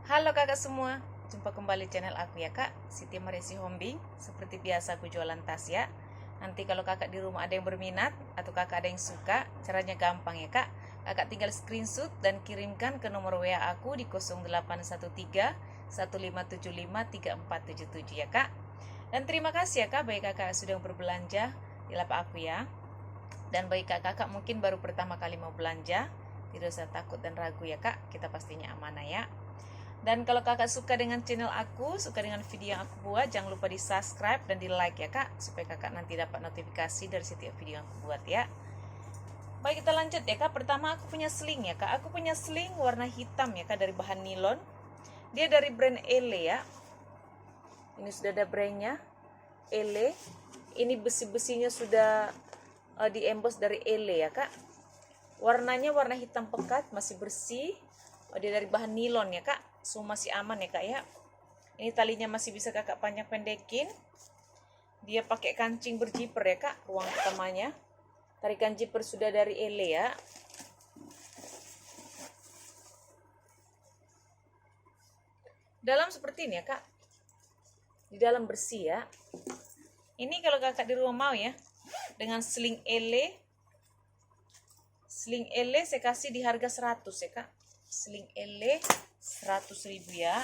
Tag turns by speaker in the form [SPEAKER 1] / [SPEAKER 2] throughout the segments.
[SPEAKER 1] Halo kakak semua, jumpa kembali channel aku ya kak, Siti Maresi Hombing. Seperti biasa aku jualan tas ya. Nanti kalau kakak di rumah ada yang berminat atau kakak ada yang suka, caranya gampang ya kak. Kakak tinggal screenshot dan kirimkan ke nomor WA aku di 0813 1575 3477 ya kak. Dan terima kasih ya kak bagi kakak sudah berbelanja di lapak aku ya. Dan bagi kakak mungkin baru pertama kali mau belanja, tidak usah takut dan ragu ya kak, kita pastinya amanah ya. Dan kalau kakak suka dengan channel aku, suka dengan video yang aku buat, jangan lupa di subscribe dan di like ya kak, supaya kakak nanti dapat notifikasi dari setiap video yang aku buat ya. Baik, kita lanjut ya kak. Pertama aku punya sling ya kak. Aku punya sling warna hitam ya kak, dari bahan nilon. Dia dari brand Ele ya. Ini sudah ada brandnya, Ele. Ini besi-besinya sudah diembos dari Ele ya kak. Warnanya warna hitam pekat, masih bersih. Dia dari bahan nilon ya kak, so masih aman ya kak ya. Ini talinya masih bisa kakak panjang pendekin. Dia pakai kancing berjiper ya kak, ruang utamanya. Tarikan jiper sudah dari Ele ya. Dalam seperti ini ya kak, di dalam bersih ya. Ini kalau kakak di rumah mau ya, dengan sling Ele. Sling Ele saya kasih di harga 100 ya kak. Sling Ele 100.000 ya.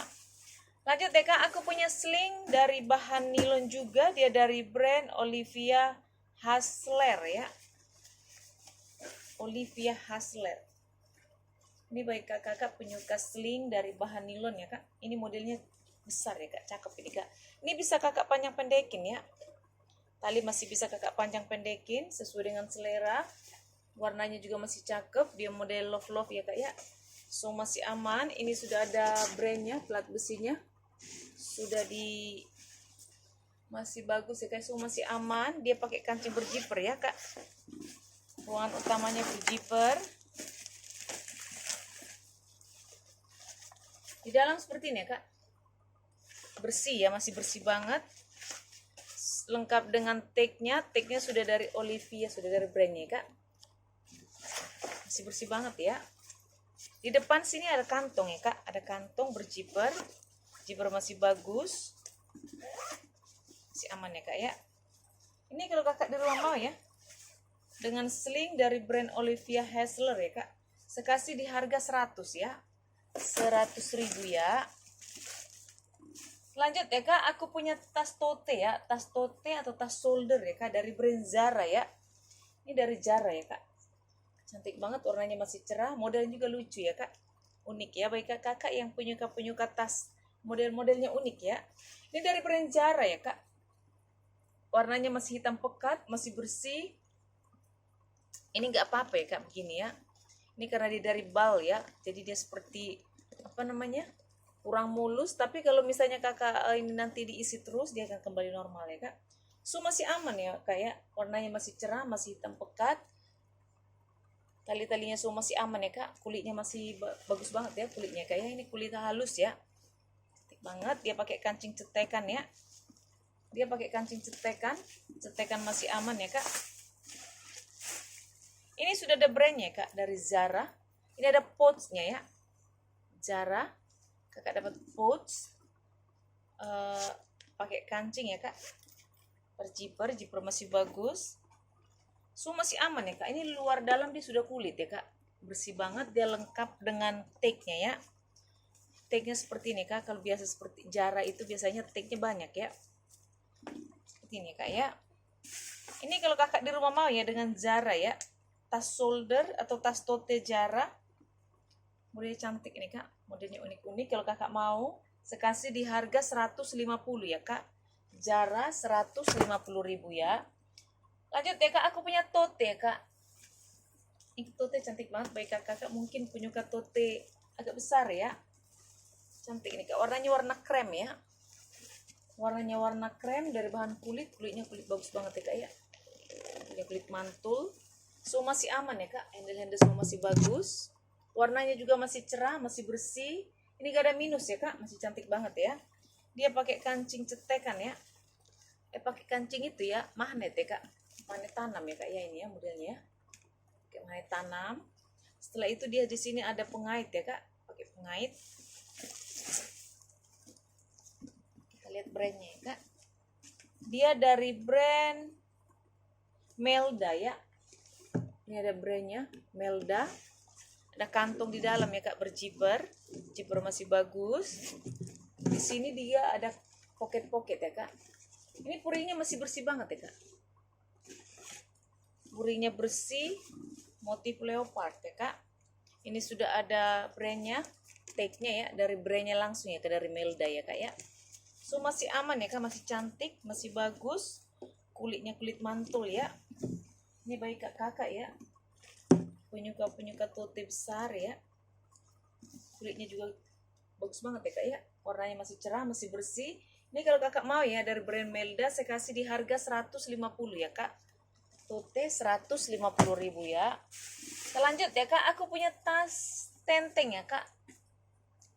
[SPEAKER 1] Lanjut ya kak, aku punya sling dari bahan nilon juga. Dia dari brand Olivia Hassler ya. Olivia Hassler. Ini bagi kakak penyuka sling dari bahan nilon ya kak. Ini modelnya besar ya kak, cakep ini kak. Ini bisa kakak panjang pendekin ya. Tali masih bisa kakak panjang pendekin sesuai dengan selera. Warnanya juga masih cakep. Dia model love ya kak ya. So masih aman. Ini sudah ada brandnya, plat besinya sudah masih bagus ya kak. So masih aman. Dia pakai kancing berjiper ya kak. Ruangan utamanya berjiper. Di dalam seperti ini ya kak. Bersih ya, masih bersih banget. Lengkap dengan tagnya. Tagnya sudah dari Olivia, sudah dari brandnya ya kak. Masih bersih banget ya. Di depan sini ada kantong ya kak, ada kantong berjiper. Jiper masih bagus, masih aman ya kak ya. Ini kalau kakak di rumah mau ya, dengan sling dari brand Olivia Hassler ya kak, saya kasih di harga 100 ya, 100.000 ya. Lanjut ya kak, aku punya tas tote ya, tas tote atau tas shoulder ya kak, dari brand Zara ya. Ini dari Zara ya kak, cantik banget, warnanya masih cerah, modelnya juga lucu ya kak, unik ya bagi kakak yang penyuka tas model-modelnya unik ya. Ini dari brand Zara ya kak, warnanya masih hitam pekat, masih bersih. Ini nggak apa-apa ya kak begini ya. Ini karena dia dari bal ya, jadi dia seperti apa namanya, kurang mulus. Tapi kalau misalnya kakak ini nanti diisi terus, dia akan kembali normal ya kak. So masih aman ya kak ya, warnanya masih cerah, masih hitam pekat. Tali-talinya semua masih aman ya kak. Kulitnya masih bagus banget ya kulitnya kak ya. Ini kulit halus ya, cantik banget. Dia pakai kancing cetekan ya. Dia pakai kancing cetekan. Cetekan masih aman ya kak. Ini sudah ada brandnya kak, dari Zara. Ini ada pouchnya ya, Zara. Kakak dapat pouch. Pakai kancing ya kak. Berjiper, jiper masih bagus. So masih aman ya kak. Ini luar dalam dia sudah kulit ya kak, bersih banget. Dia lengkap dengan tagnya ya. Tagnya seperti ini kak. Kalau biasa seperti Zara itu biasanya tagnya banyak ya, seperti ini kak ya. Ini kalau kakak di rumah mau ya dengan Zara ya, tas shoulder atau tas tote Zara. Modelnya cantik ini kak, modelnya unik-unik. Kalau kakak mau, saya kasih di harga 150 ya kak. Zara 150.000 ya. Lanjut ya kak, aku punya tote ya kak. Ini tote cantik banget bagi kakak mungkin penyuka tote agak besar ya. Cantik ini kak, warnanya warna krem ya. Warnanya warna krem dari bahan kulit. Kulitnya kulit bagus banget ya kak ya. Punya kulit mantul. So masih aman ya kak, handle-handle semua masih bagus. Warnanya juga masih cerah, masih bersih. Ini gak ada minus ya kak, masih cantik banget ya. Dia pakai kancing cetekan ya. Pakai kancing itu ya, magnet ya kak. Magnet tanam ya kak ya, ini ya modelnya ya. Pakai magnet tanam. Setelah itu dia di sini ada pengait ya kak, pakai pengait. Kita lihat brandnya ya kak. Dia dari brand Melda ya. Ini ada brandnya Melda. Ada kantong di dalam ya kak, berjiper. Jiper masih bagus. Di sini dia ada pocket ya kak. Ini puringnya masih bersih banget ya kak. Puringnya bersih, motif leopard ya kak. Ini sudah ada brandnya, tag-nya ya, dari brandnya langsung ya kak, dari Melda ya kak ya. So masih aman ya kak, masih cantik, masih bagus. Kulitnya kulit mantul ya. Ini baik kakak ya. Penyuka tote besar ya. Kulitnya juga bagus banget ya kak ya. Warnanya masih cerah, masih bersih. Ini kalau kakak mau ya, dari brand Melda saya kasih di harga 150 ya kak. Tote 150.000 ya. Selanjut ya kak, aku punya tas tenteng ya kak.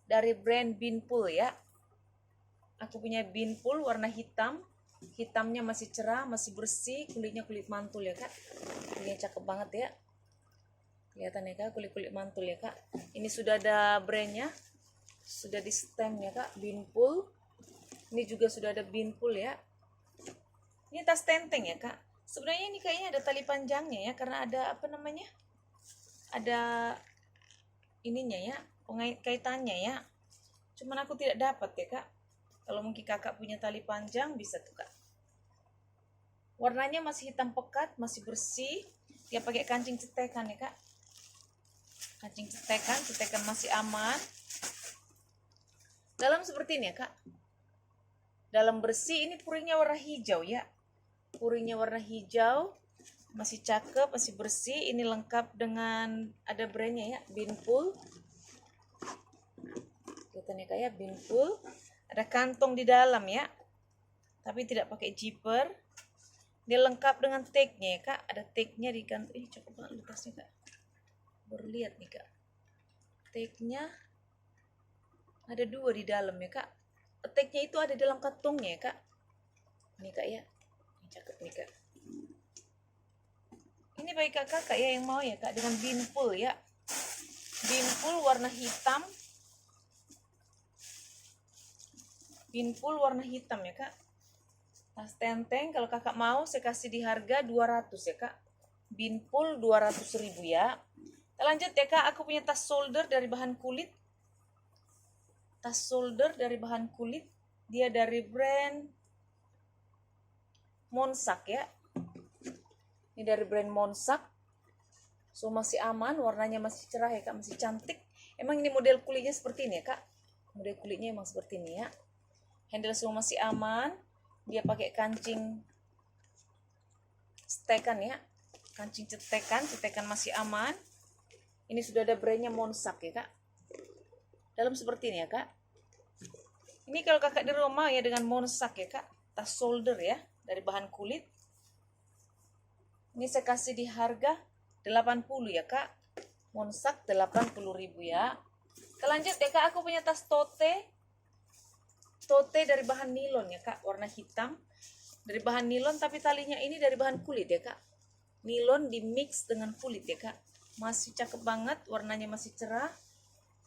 [SPEAKER 1] Dari brand Binpool ya. Aku punya Binpool warna hitam. Hitamnya masih cerah, masih bersih. Kulitnya kulit mantul ya kak. Kulitnya cakep banget ya. Kelihatan ya kak, kulit mantul ya kak. Ini sudah ada brandnya. Sudah di stem ya kak, Binpool. Ini juga sudah ada Binpool ya. Ini tas tenteng ya kak. Sebenarnya ini kayaknya ada tali panjangnya ya, karena ada apa namanya? Ada ininya ya, kaitannya ya. Cuman aku tidak dapat ya kak. Kalau mungkin kakak punya tali panjang bisa tuh kak. Warnanya masih hitam pekat, masih bersih. Dia pakai kancing cetekan ya kak. Kancing cetekan masih aman. Dalam seperti ini ya kak. Dalam bersih, ini puringnya warna hijau ya. Puringnya warna hijau, masih cakep, masih bersih. Ini lengkap dengan ada brandnya ya, Binpool. Kelihatan ya kak ya, Binpool. Ada kantong di dalam ya, tapi tidak pakai zipper. Dia lengkap dengan tag-nya ya kak. Ada tag-nya di kantong. Ini cakep banget tasnya kak. Baru lihat nih kak. Tag-nya ada 2 di dalam ya kak. Tag-nya itu ada dalam kantongnya ya kak. Ini kak ya. Ini cakep nih kak. Ini baik kakak ya yang mau ya kak, dengan Binpool ya. Binpool warna hitam. Binpool warna hitam ya kak. Tas tenteng kalau kakak mau saya kasih di harga 200 ya kak. Binpool 200.000 ya. Kita lanjut ya kak, aku punya tas shoulder dari bahan kulit. Tas shoulder dari bahan kulit. Dia dari brand Monsak ya. Ini dari brand Monsak. So masih aman, warnanya masih cerah ya kak, masih cantik. Emang ini model kulitnya seperti ini ya kak. Model kulitnya emang seperti ini ya. Handle semua masih aman. Dia pakai kancing cetekan ya. Kancing cetekan masih aman. Ini sudah ada brandnya Monsak ya kak. Dalam seperti ini ya kak. Ini kalau kakak di rumah ya dengan Monsak ya kak. Tas shoulder ya, dari bahan kulit. Ini saya kasih di harga 80 ya kak. Monsak 80.000 ya. Kita lanjut ya kak, aku punya tas tote. Tote dari bahan nilon ya kak, warna hitam. Dari bahan nilon tapi talinya ini dari bahan kulit ya kak. Nilon di mix dengan kulit ya kak. Masih cakep banget, warnanya masih cerah.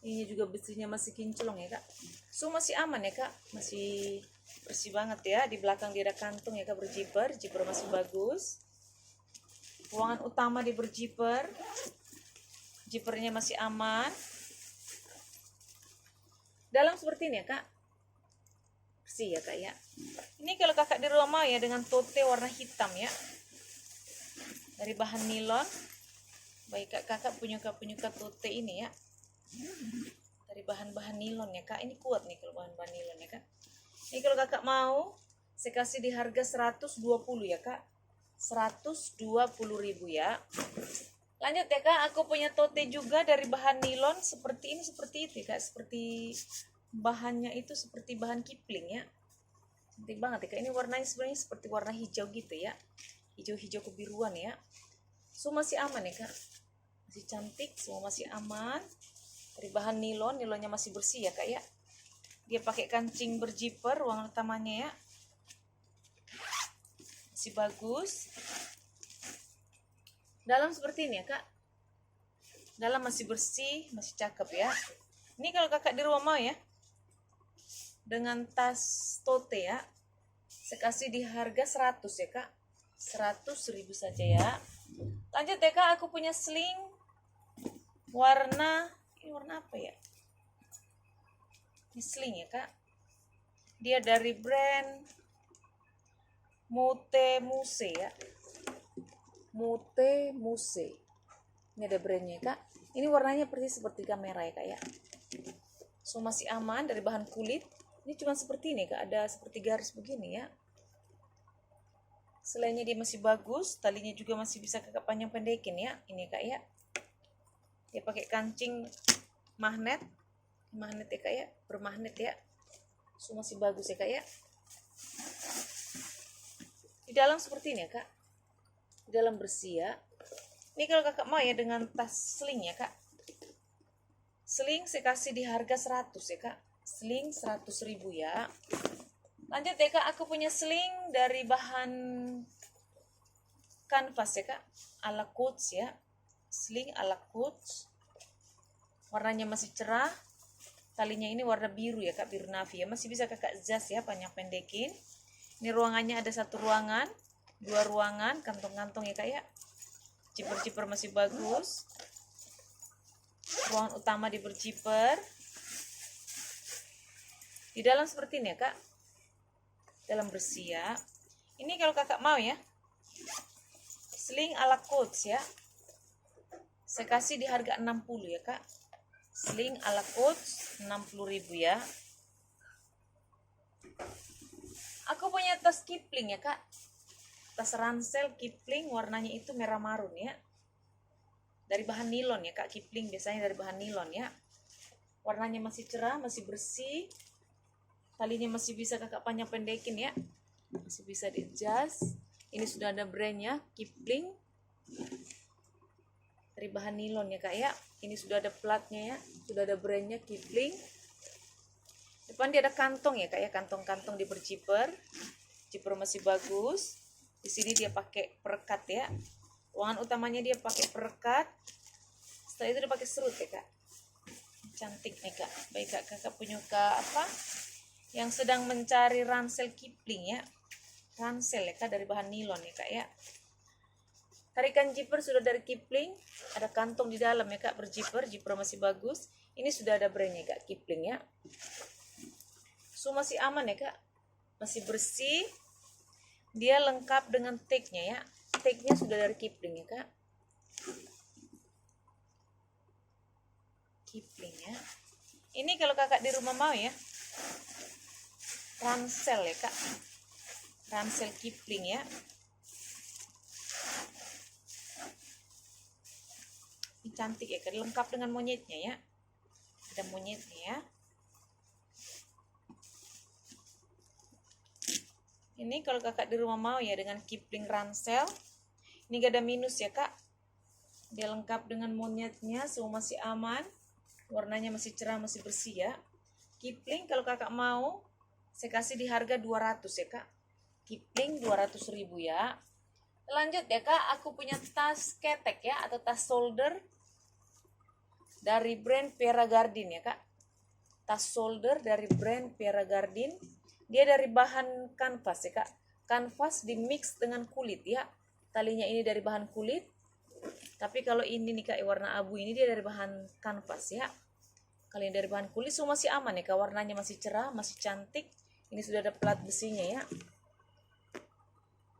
[SPEAKER 1] Ini juga besinya masih kinclong ya kak. So masih aman ya kak, masih bersih banget ya. Di belakang dia ada kantong ya kak, berjiper. Jiper masih bagus. Ruangan utama di berjiper. Jipernya masih aman. Dalam seperti ini ya kak. Bersih ya kak ya. Ini kalau kakak di rumah ya dengan tote warna hitam ya. Dari bahan nilon. Baik kakak punya tote ini ya. Dari bahan-bahan nilon ya kak. Ini kuat nih kalau bahan-bahan nilon ya kak. Ini kalau kakak mau saya kasih di harga 120 ya kak. 120.000 ya. Lanjut ya kak, aku punya tote juga dari bahan nilon seperti ini, seperti itu ya kak. Seperti bahannya itu seperti bahan kipling ya. Cantik banget ya kak. Ini warnanya sebenarnya seperti warna hijau gitu ya. Hijau-hijau kebiruan ya. So masih aman ya kak. Masih cantik, semua masih aman. Dari bahan nilon, nilonnya masih bersih ya kak ya. Dia pakai kancing berjiper ruangan utamanya ya. Masih bagus. Dalam seperti ini ya kak. Dalam masih bersih, masih cakep ya. Ini kalau kakak di rumah mau ya, dengan tas tote ya, saya kasih di harga 100 ya kak, 100.000 saja ya. Lanjut ya kak, aku punya sling warna, ini warna apa ya, ini sling ya kak, dia dari brand Mute Muse ya, Mute Muse. Ini ada brandnya kak, ini warnanya persis seperti kamera ya kak ya. So masih aman, dari bahan kulit. Ini cuma seperti ini kak, ada seperti garis begini ya. Selainnya dia masih bagus, talinya juga masih bisa kakak panjang pendekin ya. Ini kak ya, dia pakai kancing magnet ya kak ya, bermagnet ya. So masih bagus ya kak ya. Di dalam seperti ini ya kak, di dalam bersih ya. Ini kalau kakak mau ya dengan tas sling ya kak, sling saya kasih di harga 100 ya kak, sling 100.000 ya. Lanjut ya kak, aku punya sling dari bahan kanvas ya kak, ala Coach ya, sling ala Coach, warnanya masih cerah, talinya ini warna biru ya kak, biru navy ya, masih bisa kakak jas ya, panjang pendekin. Ini ruangannya ada 1 ruangan, 2 ruangan, kantong-kantong ya kak ya, zipper-zipper masih bagus. Ruangan utama di berzipper. Di dalam seperti ini ya kak, dalam bersih ya. Ini kalau kakak mau ya, sling ala Coach ya, saya kasih di harga 60 ya kak, sling ala Coach 60.000 ya. Aku punya tas Kipling ya kak, tas ransel Kipling, warnanya itu merah marun ya, dari bahan nilon ya kak. Kipling biasanya dari bahan nilon ya, warnanya masih cerah, masih bersih, talinya masih bisa kakak panjang pendekin ya, masih bisa di-adjust. Ini sudah ada brandnya Kipling, dari bahan nilon ya kak ya. Ini sudah ada platnya ya, sudah ada brandnya Kipling. Depan dia ada kantong ya kak ya, kantong-kantong di berzipper, zipper masih bagus. Di sini dia pakai perekat ya, ruangan utamanya dia pakai perekat. Setelah itu dia pakai serut ya kak, cantik nih kak. Baik kak, kakak penyuka apa yang sedang mencari ransel Kipling ya, ransel ya kak, dari bahan nilon ya kak ya. Tarikan zipper sudah dari Kipling, ada kantong di dalam ya kak, berzipper, zipper masih bagus. Ini sudah ada brandnya kak, Kipling ya. So masih aman ya kak, masih bersih. Dia lengkap dengan tag-nya ya, tag-nya sudah dari Kipling ya kak, Kipling ya. Ini kalau kakak di rumah mau ya, ransel ya kak, ransel Kipling ya. Ini cantik ya kak, lengkap dengan monyetnya ya, ada monyetnya ya. Ini kalau kakak di rumah mau ya dengan Kipling ransel, ini gak ada minus ya kak, dia lengkap dengan monyetnya, semua masih aman, warnanya masih cerah, masih bersih ya. Kipling kalau kakak mau saya kasih di harga 200 ya kak, Kipling 200.000 ya. Lanjut ya kak, aku punya tas ketek ya, atau tas shoulder dari brand Pierre Cardin ya kak, tas shoulder dari brand Pierre Cardin. Dia dari bahan kanvas ya kak, kanvas di mix dengan kulit ya, talinya ini dari bahan kulit. Tapi kalau ini nih kak, warna abu ini dia dari bahan kanvas ya. Kalau ini dari bahan kulit, semua masih aman ya kak, warnanya masih cerah, masih cantik. Ini sudah ada plat besinya ya,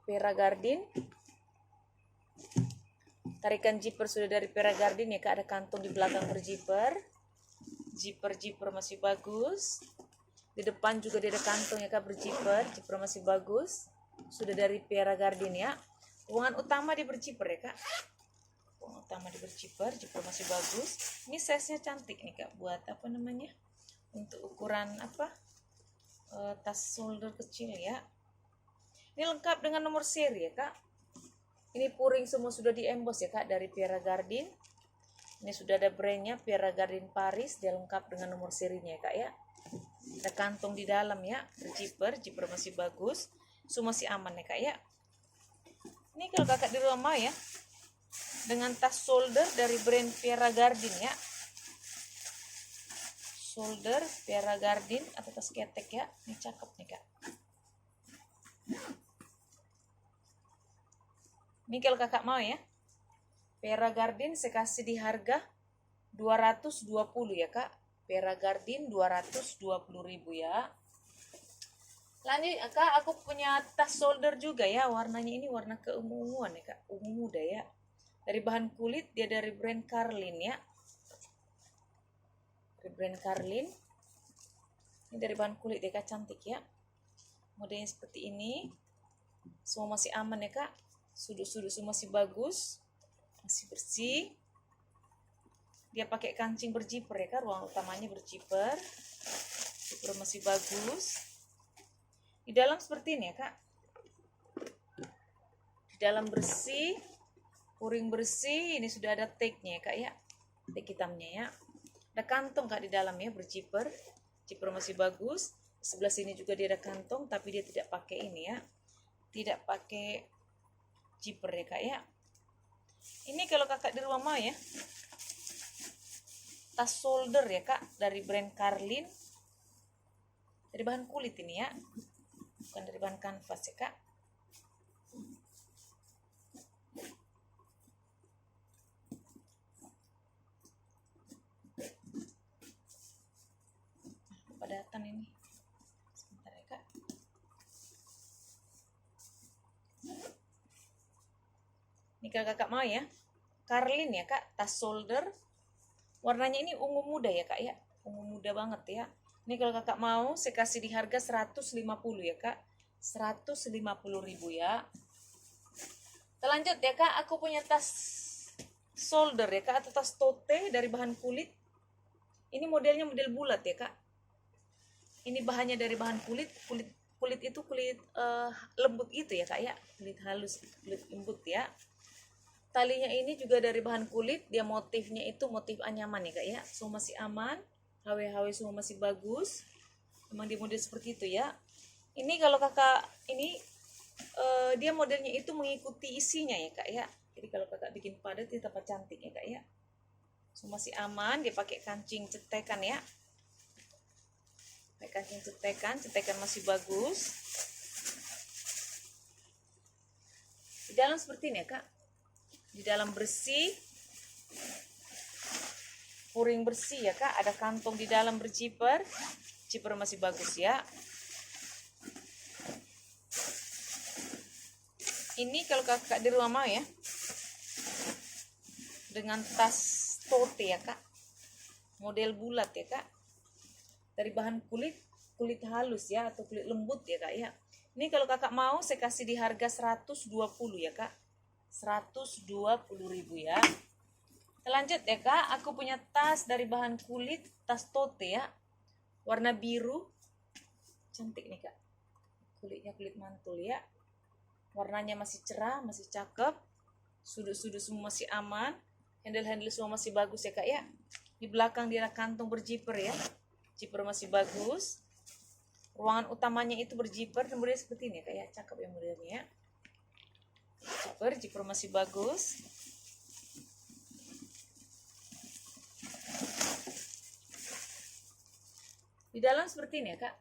[SPEAKER 1] Pierre Cardin. Tarikan zipper sudah dari Pierre Cardin ya kak, ada kantong di belakang berzipper, zipper masih bagus. Di depan juga dia ada kantong ya kak, berzipper, zipper masih bagus, sudah dari Pierre Cardin ya. Ruangan utama di berzipper ya kak, ruangan utama di berzipper, zipper masih bagus. Ini size nya cantik nih kak, buat apa namanya, untuk ukuran apa, tas shoulder kecil ya. Ini lengkap dengan nomor seri ya kak. Ini puring semua sudah di emboss ya kak, dari Pierre Cardin. Ini sudah ada brandnya Pierre Cardin Paris, dia lengkap dengan nomor serinya ya kak ya. Ada kantong di dalam ya, berzipper, zipper masih bagus, semua masih aman ya kak ya. Ini kalau kakak di rumah ya, dengan tas shoulder dari brand Pierre Cardin ya, shoulder Vera Gardin atau tas ketek ya. Ini cakep nih kak. Ini kalau kakak mau ya, Vera Gardin saya kasih di harga 220 ya kak. Vera Gardin 220.000 ya. Lanjut kak, aku punya tas shoulder juga ya. Warnanya ini warna keunguan ya kak, ungu muda ya. Dari bahan kulit, dia dari brand Carlin ya. Dari brand Carlin. Ini dari bahan kulit ya kak, cantik ya. Modelnya seperti ini. Semua masih aman ya kak. Sudut-sudut semua masih bagus, masih bersih. Dia pakai kancing berjiper ya kak, ruang utamanya berjiper. Jiper masih bagus. Di dalam seperti ini ya kak. Di dalam bersih, puring bersih. Ini sudah ada tagnya ya kak ya, tag hitamnya ya. Ada kantong kak di dalam ya, berjiper. Jiper masih bagus. Sebelah sini juga dia ada kantong, tapi dia tidak pakai ini ya, tidak pakai jiper ya kak ya. Ini kalau kakak di rumah mau ya, tas shoulder ya kak, dari brand Carlin. Dari bahan kulit ini ya, bukan dari bahan kanvas ya kak. Padatan ini. Sebentar ya kak. Ini kalau kakak mau ya, Carlin ya kak, tas shoulder. Warnanya ini ungu muda ya kak ya, ungu muda banget ya. Ini kalau kakak mau saya kasih di harga 150 ya kak, 150.000 ya. Kita lanjut ya kak, aku punya tas shoulder ya kak, atau tas tote dari bahan kulit. Ini modelnya model bulat ya kak. Ini bahannya dari bahan kulit, kulit itu kulit lembut itu ya kak ya, kulit halus, kulit lembut ya. Talinya ini juga dari bahan kulit, dia motifnya itu motif anyaman ya kak ya. Semua masih aman, HW semua masih bagus. Memang dia model seperti itu ya. Ini kalau kakak ini dia modelnya itu mengikuti isinya ya kak ya. Jadi kalau kakak bikin padat dia tampak cantik ya kak ya. Semua masih aman, dia pakai kancing cetekan ya. Pakai kancing cetekan masih bagus. Di dalam seperti ini ya kak. Di dalam bersih, puring bersih ya kak, ada kantong di dalam berjiper, jiper masih bagus ya. Ini kalau kakak di rumah mau ya, dengan tas tote ya kak, model bulat ya kak, dari bahan kulit halus ya, atau kulit lembut ya kak ya. Ini kalau kakak mau saya kasih di harga 120 ya kak, 120.000 ya. Kita lanjut ya kak, aku punya tas dari bahan kulit, tas tote ya, warna biru, cantik nih kak. Kulitnya kulit mantul ya, warnanya masih cerah, masih cakep, sudut-sudut semua masih aman, handle semua masih bagus ya kak ya. Di belakang dia ada kantong berjiper ya, jiper masih bagus. Ruangan utamanya itu berjiper, kemudian seperti ini kak ya, cakep ya modelnya ya. Jiper masih bagus. Di dalam seperti ini ya kak,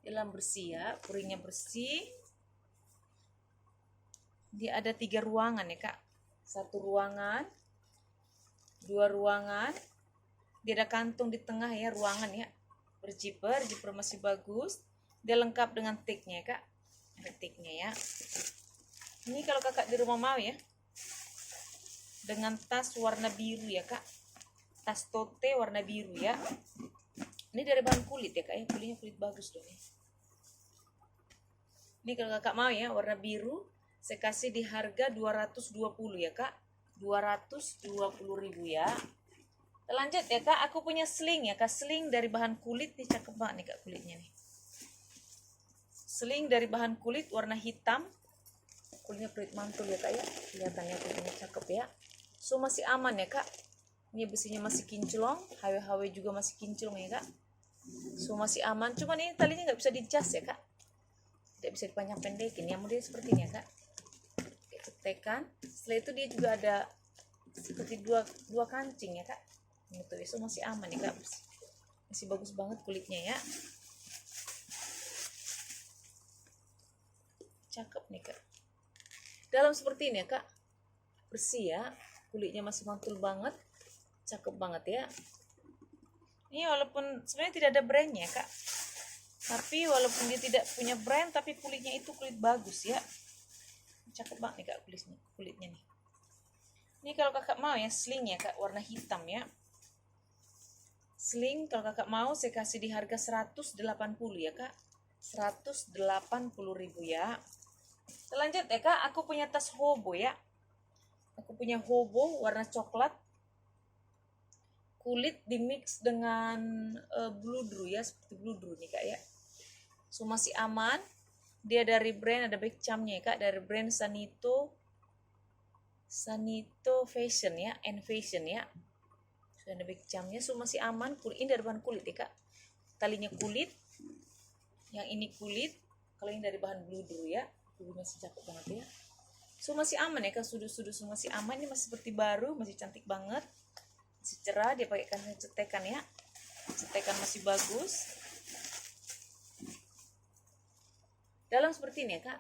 [SPEAKER 1] dalam bersih ya, puringnya bersih. Dia ada 3 ruangan ya kak, 1 ruangan, 2 ruangan. Dia ada kantong di tengah ya, ruangan ya, berjiper masih bagus. Dia lengkap dengan tagnya ya kak, ada tagnya ya. Ini kalau kakak di rumah mau ya, dengan tas warna biru ya kak, tas tote warna biru ya. Ini dari bahan kulit ya kak ya, kulitnya kulit bagus dong ya. Ini kalau kakak mau ya, warna biru, saya kasih di harga 220 ya kak, 220.000 ya. Kita lanjut ya kak, aku punya sling ya kak, sling dari bahan kulit nih, cakep banget nih kak kulitnya nih. Sling dari bahan kulit warna hitam. Kulitnya kulit mantul ya kak ya, kelihatannya kulitnya cakep ya. So masih aman ya kak, ini besinya masih kinclong, HW juga masih kinclong ya kak. So masih aman, cuman ini talinya nggak bisa dicas ya kak, tidak bisa dipanjang pendekin ya, model seperti ini ya kak. Cetekan, setelah itu dia juga ada seperti dua kancing ya kak. Itu so masih aman ya kak, Masih bagus banget kulitnya ya. Cakep nih kak. Dalam seperti ini ya kak, bersih ya, kulitnya masih mantul banget, cakep banget ya. Ini walaupun sebenarnya tidak ada brandnya kak, tapi walaupun dia tidak punya brand, tapi kulitnya itu kulit bagus ya. Cakep banget nih kak kulitnya nih. Ini kalau kakak mau ya sling ya kak, warna hitam ya. Sling kalau kakak mau saya kasih di harga 180 ya kak. 180.000 ya. Selanjut ya kak, aku punya tas hobo ya. Aku punya hobo warna coklat. Kulit dimix dengan bludru ya, seperti bludru nih kak ya. So masih aman. Dia dari brand, ada back camnya ya kak, dari brand Sanito Fashion ya, and Fashion ya. Sudah ada back camnya, so masih aman. Kulit ini dari bahan kulit ya kak. Talinya kulit, yang ini kulit. Kalau ini dari bahan bludru ya, kulitnya masih cakep banget ya. So masih aman ya kak, sudut-sudut masih aman. Ini masih seperti baru, masih cantik banget, masih cerah. Dia pakai kain cetekan ya, cetekan masih bagus. Dalam seperti ini ya kak,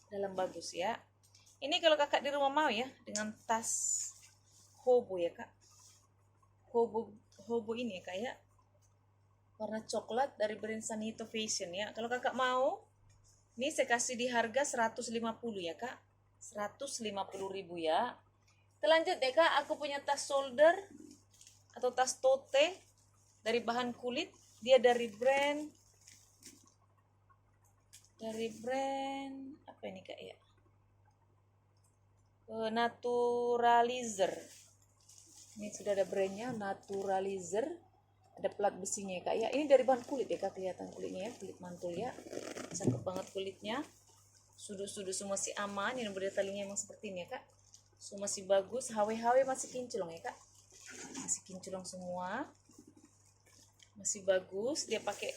[SPEAKER 1] dalam bagus ya. Ini kalau kakak di rumah mau ya, dengan tas hobo ya kak, hobo ini ya kak ya, warna coklat dari brand Sanito Fashion ya. Kalau kakak mau, ini saya kasih di harga 150 ya kak, 150.000 ya. Lanjut ya kak, aku punya tas shoulder atau tas tote dari bahan kulit. Dia dari brand apa ini kak ya, Naturalizer. Ini sudah ada brandnya, Naturalizer. Ada plat besinya ya kak ya. Ini dari bahan kulit ya kak, kelihatan kulitnya ya, kulit mantul ya, cakep banget kulitnya. Sudut-sudut semua masih aman. Ini beda talinya emang seperti ini ya kak. So masih bagus, HW masih kinclong ya kak, masih kinclong semua, masih bagus. Dia pakai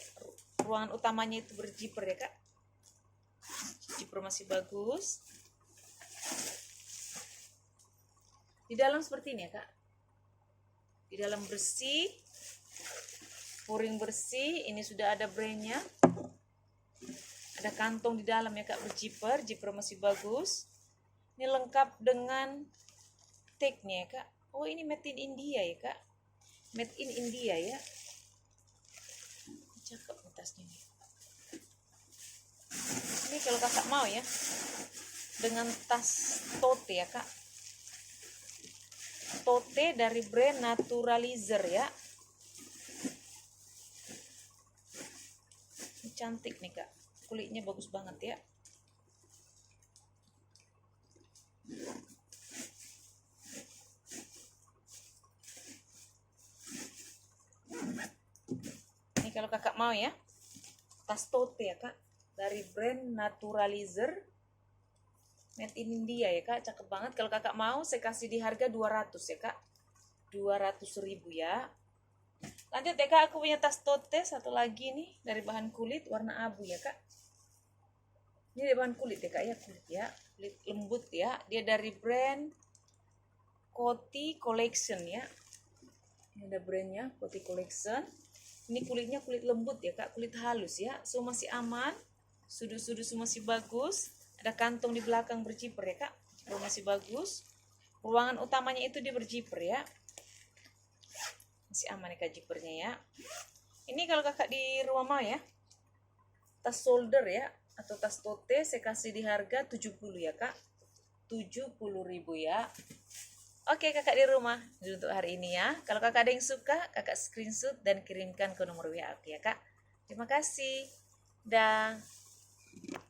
[SPEAKER 1] ruangan utamanya itu berjiper ya kak, jiper masih bagus. Di dalam seperti ini ya kak, di dalam bersih, pouring bersih. Ini sudah ada brandnya, ada kantong di dalam ya kak, berjiper, jiper masih bagus. Ini lengkap dengan tag-nya ya kak. Oh ini made in India ya kak, made in India ya. Cakep nih tasnya nih. Ini kalau kakak mau ya, dengan tas tote ya kak, tote dari brand Naturalizer ya. Ini cantik nih kak, kulitnya bagus banget ya. Ini kalau kakak mau ya, tas tote ya kak, dari brand Naturalizer, made in India ya kak, cakep banget. Kalau kakak mau saya kasih di harga 200 ya kak, 200.000 ya. Lanjut ya kak, aku punya tas tote satu lagi nih dari bahan kulit warna abu ya kak. Ini dari bahan kulit ya kak ya, kulit lembut ya. Dia dari brand Coty Collection ya. Ini ada brandnya Coty Collection. Ini kulitnya kulit lembut ya kak, kulit halus ya. So masih aman, sudut-sudut masih bagus. Ada kantong di belakang berjiper ya kak, masih bagus. Ruangan utamanya itu dia berjiper ya, masih aman ya kak jipernya ya. Ini kalau kakak di rumah mau ya, tas shoulder ya atau tas tote, saya kasih di harga 70 ya kak, 70.000 ya. Oke kakak di rumah untuk hari ini ya. Kalau kakak ada yang suka, kakak screenshot dan kirimkan ke nomor WA aku ya kak. Terima kasih. Dah.